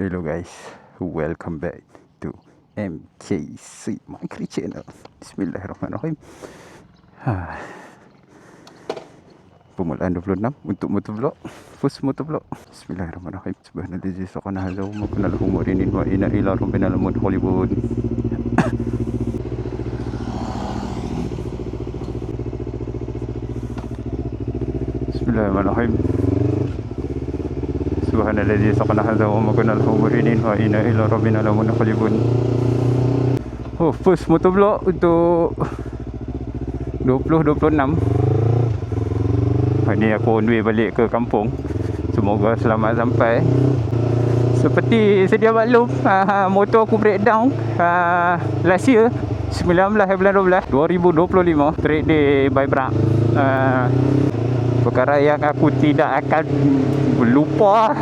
Hello guys, welcome back to MKC Micro Channel. Bismillahirrahmanirrahim. Permulaan 26 untuk motovlog, first motovlog. Bismillahirrahmanirrahim. Subhanallazi saqana hadza wa ma kunna lahu mu'rinin wa inna ila rabbina lamunqalibun. Bismillahirrahmanirrahim. Subhanallazi saqana hadza wa ma kunna lahu mu'rinin wa inna ila rabbina lamunqalibun. First motovlog untuk 2026. Ni aku on way balik ke kampung. Semoga selamat sampai. Seperti sedia maklum, motor aku breakdown last year 19 bulan 12 2025, trade day by Brak. Perkara yang aku tidak akan lupa.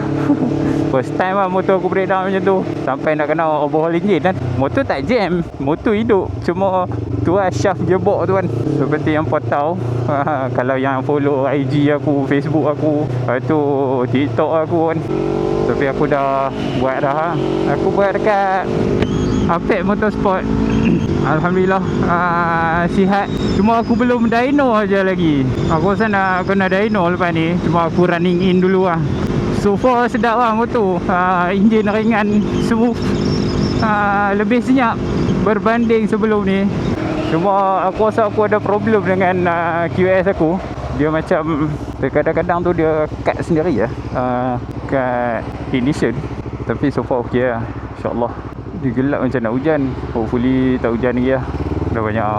First time lah motor aku breakdown macam tu. Sampai nak kena overhaul enjin kan. Motor tak jam, motor hidup. Cuma tu lah shaft gearbox tu kan. Seperti yang kau tahu, kalau yang follow IG aku, Facebook aku, tu TikTok aku kan. Tapi aku dah buat dah. Aku buat dekat Apek Motorsport. Alhamdulillah, sihat. Cuma aku belum dyno aja lagi. Aku rasa nak kena dyno lepas ni. Cuma aku running in dulu lah. So far sedap lah motor. Enjin ringan, smooth, lebih senyap berbanding sebelum ni. Cuma aku rasa aku ada problem dengan QS aku. Dia macam kadang-kadang tu dia cut sendiri ya, cut ignition. Tapi so far okey lah, InsyaAllah. Dia gelap macam nak hujan. Hopefully tak hujan lagi lah. Dah banyak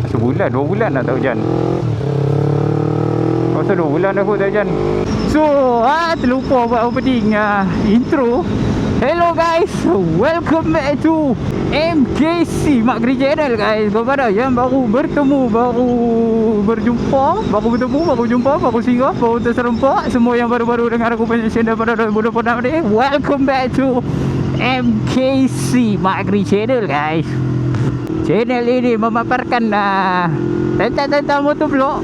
sebulan, 2 bulan dah tak hujan. Masa 2 bulan dah tak hujan. So, terlupa buat opening intro. Hello guys, welcome back to MKC Micro Channel guys. Kepada yang baru bertemu, baru berjumpa, baru bertemu, baru jumpa, baru singgah, baru terserempak. Semua yang baru-baru dengar aku punya channel pada 2026 ni, welcome back to MKC Micro Channel guys. Channel ini memaparkan tentang motovlog,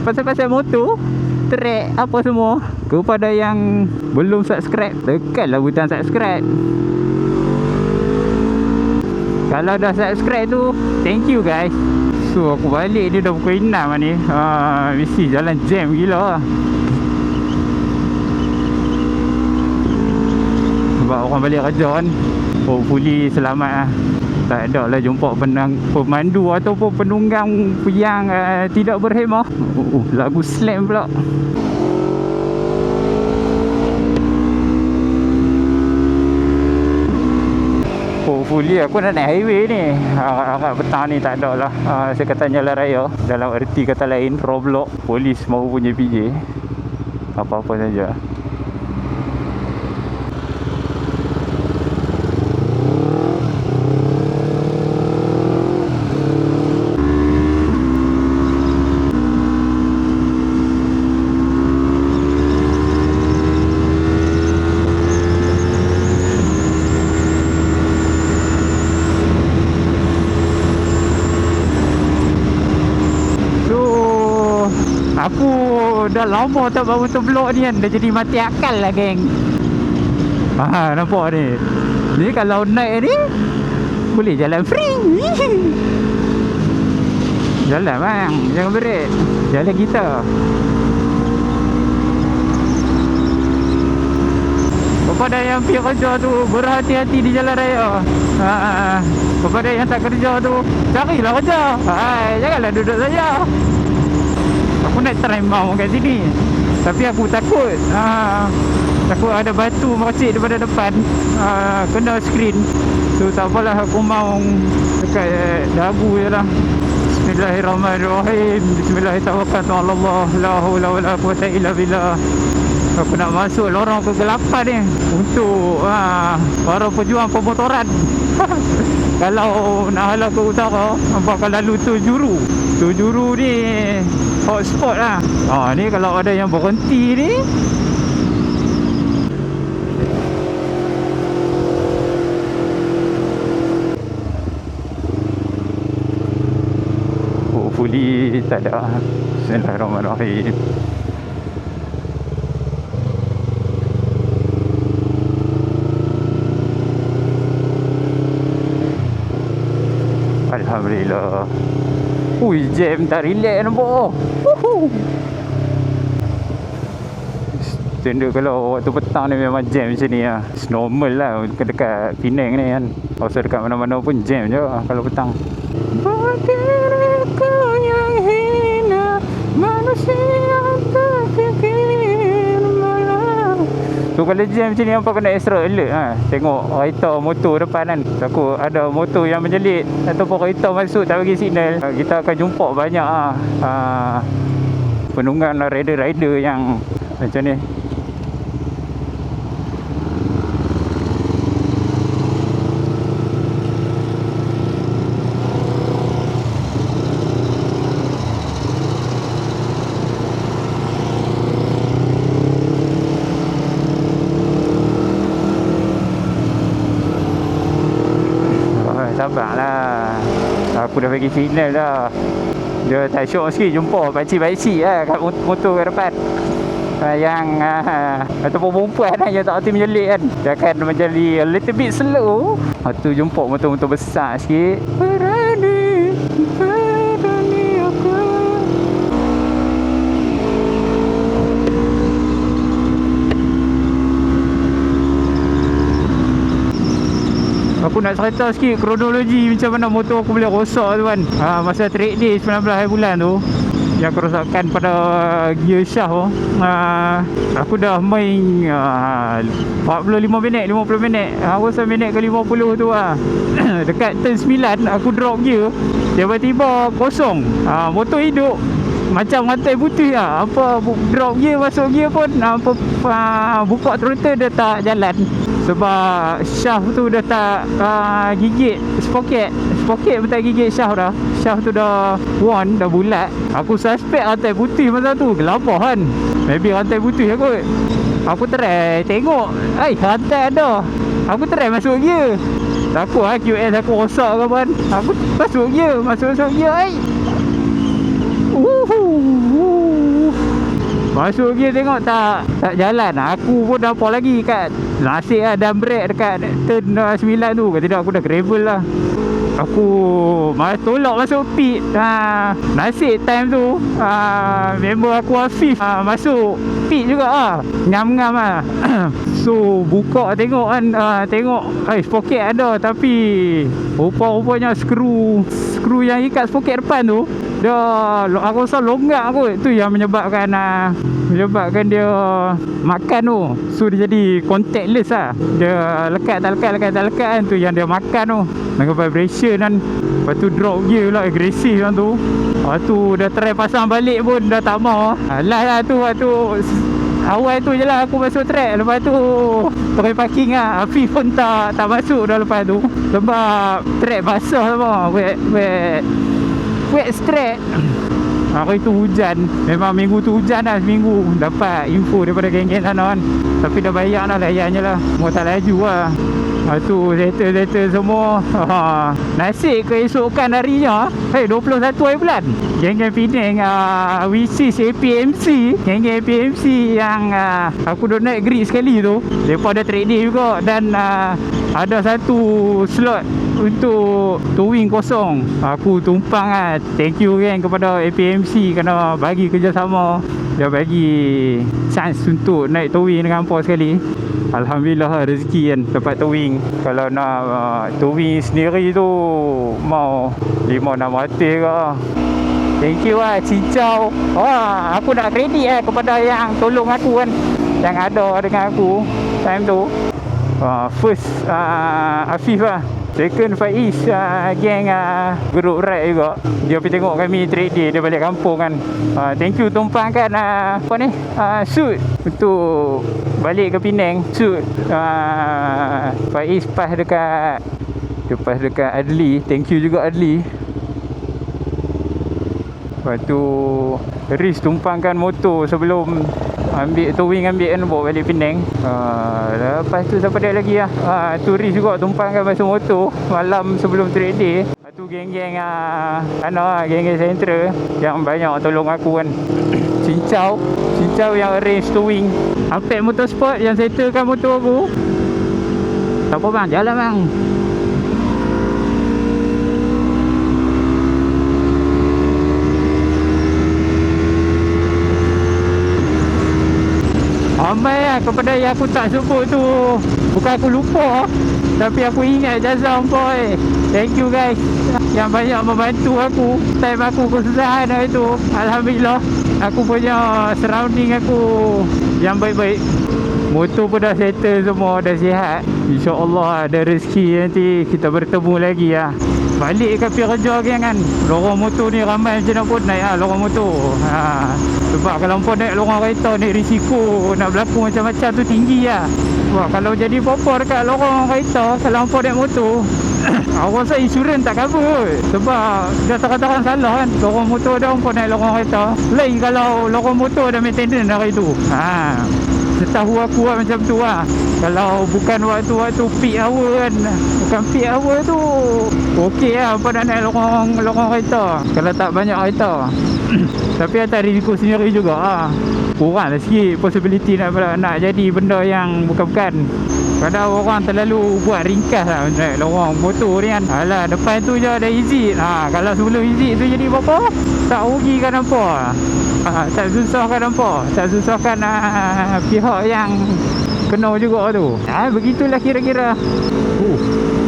pasal-pasal motor, track, apa semua. Kepada yang belum subscribe, tekanlah butang subscribe. Kalau dah subscribe tu, thank you guys. So aku balik ni dah pukul 6 lah ni. Mesti jalan jam gila lah. Sebab orang balik kerja kan. Hopefully selamat lah. Tak ada lah jumpa pemandu ataupun penunggang yang tidak berhemah. Lagu slam pula. Hopefully aku nak naik highway ni. Agak petang ni tak ada lah sekatan jalan raya. Dalam erti kata lain, roadblock, polis maupun JPJ, apa-apa saja. Aku dah lama tak buat motovlog ni kan. Dah jadi mati akal lah geng. Nampak ni. Ni kalau naik ni boleh jalan free. Jalan bang, jangan berat. Jalan kita. Kepada yang pergi kerja tu, berhati-hati di jalan raya. Kepada yang tak kerja tu, carilah kerja. Janganlah duduk saja. Aku nak try mau kat sini, tapi aku takut. Takut ada batu meracik daripada depan, kena skrin. So tak apalah, aku mau dekat dagu je lah. Bismillahirrahmanirrahim. Bismillahirrahmanirrahim. La haula wala quwwata illa billah. Aku nak masuk lorong kegelapan ni untuk para pejuang pemotoran. Kalau nak halau ke utara, bakal lalu tu juru ni hotspot lah. Ni kalau ada yang berhenti ni, hopefully tak ada. Bismillahirrahmanirrahim. Alhamdulillah. Ui, jam tak relax nampak. Woohoo. Tenda kalau waktu petang ni memang jam macam ni lah. It's normal lah dekat Penang ni kan. Rasa dekat mana-mana pun jam je lah kalau petang. Bagaimana yang hina manusia terfikir malah. So kalau jam macam ni hampa kena extra alert ha. Tengok kereta motor depan kan. Takut ada motor yang menjelit ataupun kereta masuk tak bagi signal. Kita akan jumpa banyak penunggang rider-rider yang macam ni. Sabarlah. Aku dah bagi signal dah. Dia tak syok sikit jumpa pakcik-pakcik lah kat motor kat depan. Yang ataupun perempuan lah yang tak hati menjelit kan. Dia akan menjadi a little bit slow. Tu jumpa motor-motor besar sikit. Berani aku. Aku nak cerita sikit kronologi macam mana motor aku boleh rosak tu kan. Masa trade day 19 hari bulan tu, yang kerosakan pada gear shaft tu, aku dah main 45 minit, 50 minit. Aku rasa minit ke 50 tu lah. Dekat turn 9 aku drop gear, tiba-tiba kosong. Motor hidup macam rantai putih lah. Apa drop gear, masuk gear pun buka throttle dia tak jalan. Sebab shaft tu dah tak gigit sprocket. Sprocket pun tak gigit shaft dah. Shaft tu dah worn, dah bulat. Aku suspect rantai putih masa tu. Gelabah kan. Maybe rantai putih kot. Aku try tengok, rantai ada. Aku try masuk gear. Takut lah QS aku rosak ke apa kan. Aku masuk gear, masuk gear. Masuk gear tengok tak jalan. Aku pun dah apa lagi kat nasib lah dan brake dekat turn 9 tu. Kalau tidak aku dah gravel lah. Aku tolak masuk pit. Nasib time tu member aku Afif masuk pit juga lah. Ngam-ngam lah. So buka tengok kan, tengok sprocket ada, tapi rupa-rupanya skru yang ikat sprocket depan tu dia, aku rasa longgak kot. Tu yang menyebabkan dia makan tu. So dia jadi contactless lah. Dia lekat tak lekat kan. Tu yang dia makan tu, dengan vibration kan. Lepas tu drop gear lah, agresif kan tu. Lepas tu dah try pasang balik pun dah tak mau. Last lah tu. Awal tu je lah aku masuk track. Lepas tu pakai parking lah. Afif pun tak masuk dah lepas tu. Sebab track basah lah. Wet track. Hari tu hujan. Memang minggu tu hujan lah seminggu. Dapat info daripada geng-geng sana kan. Tapi dah bayar lah, layan je lah. Mau tak laju lah. Lepas tu settle semua. Nasib keesokan harinya 21 hari bulan, geng-geng Penang which is APMC. Geng-geng APMC yang aku dah naik grid sekali tu, mereka ada trade day juga. Dan ada satu slot untuk towing kosong. Aku tumpang lah. Thank you kan kepada APMC kerana bagi kerjasama. Dia bagi chance untuk naik towing dengan hampa sekali. Alhamdulillah rezeki kan dapat towing. Kalau nak towing sendiri tu mau 5-600 ke. Thank you lah Cincau. Aku nak kredit kepada yang tolong aku kan, yang ada dengan aku time tu. First Afif lah. Second Faiz, geng group ride juga. Dia pergi tengok kami trade day, dia balik kampung kan. Thank you tumpang kan suit untuk balik ke Penang. Suit Faiz pas dekat Adli. Thank you juga Adli. Lepas tu Riz tumpangkan motor sebelum ambil towing, ambil kan, bawa balik Penang. Lepas tu siapa dia lagi lah, Riz juga tumpangkan basuh motor malam sebelum trade day. Lepas tu geng-geng geng-geng Central yang banyak tolong aku kan. Cincau yang arrange towing. Ampek Motorsport yang settlekan motor aku. Tak apa bang, jalan bang. Ramai lah kepada yang aku tak sebut tu. Bukan aku lupa, tapi aku ingat jasa boy. Thank you guys yang banyak membantu aku time aku kesusahan hari tu. Alhamdulillah aku punya surrounding aku yang baik-baik. Motor pun dah settle semua, dah sihat. InsyaAllah ada rezeki nanti kita bertemu lagi lah. Balik ke pergi kerja kan. Lorong motor ni ramai macam nak pun naik lah lorong motor. Sebab kalau pun naik lorong kereta ni risiko nak berlaku macam-macam tu tinggi lah. Wah, kalau jadi popor kat lorong kereta kalau pun naik motor aku rasa insurans tak cover. Sebab dah terang-terang salah kan. Lorong motor dah pun naik lorong kereta. Lain kalau lorong motor dah maintenance hari tu. Setahu aku lah macam tu lah. Kalau bukan waktu-waktu peak hour kan, bukan peak hour tu okey lah apa nak naik lorong kereta. Kalau tak banyak kereta tapi atas risiko sendiri juga lah. Kurang lah sikit possibility nak jadi benda yang bukan-bukan. Kadang orang terlalu buat ringkas lah naik lorong motor ni kan. Alah, depan tu je ada exit. Kalau sebelum exit tu jadi apa? Tak rugikan apa. Tak susahkan apa. Tak susahkan pihak yang kena juga tu. Begitulah kira-kira.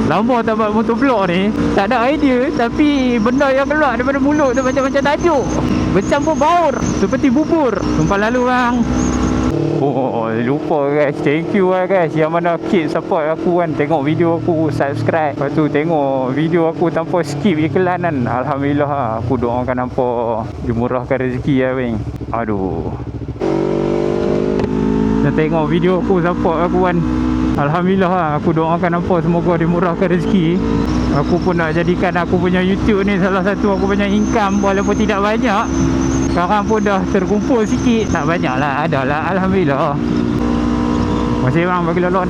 Lama tak buat motor vlog ni. Tak ada idea, tapi benda yang keluar daripada mulut tu macam-macam tajuk. Bercampur baur seperti bubur. Tumpah lalu bang. Lupa guys. Thank you lah guys yang mana keep support aku kan. Tengok video aku, subscribe. Lepas tu tengok video aku tanpa skip iklan kan. Alhamdulillah lah. Aku doakan hampa dimurahkan rezeki lah bang. Aduh. Dan tengok video aku, support aku kan. Alhamdulillah lah. Aku doakan hampa semoga dimurahkan rezeki. Aku pun nak jadikan aku punya YouTube ni salah satu aku punya income. Walaupun tidak banyak, sekarang pun dah terkumpul sikit. Tak banyak lah, ada lah. Alhamdulillah. Masih bang bagi lolon.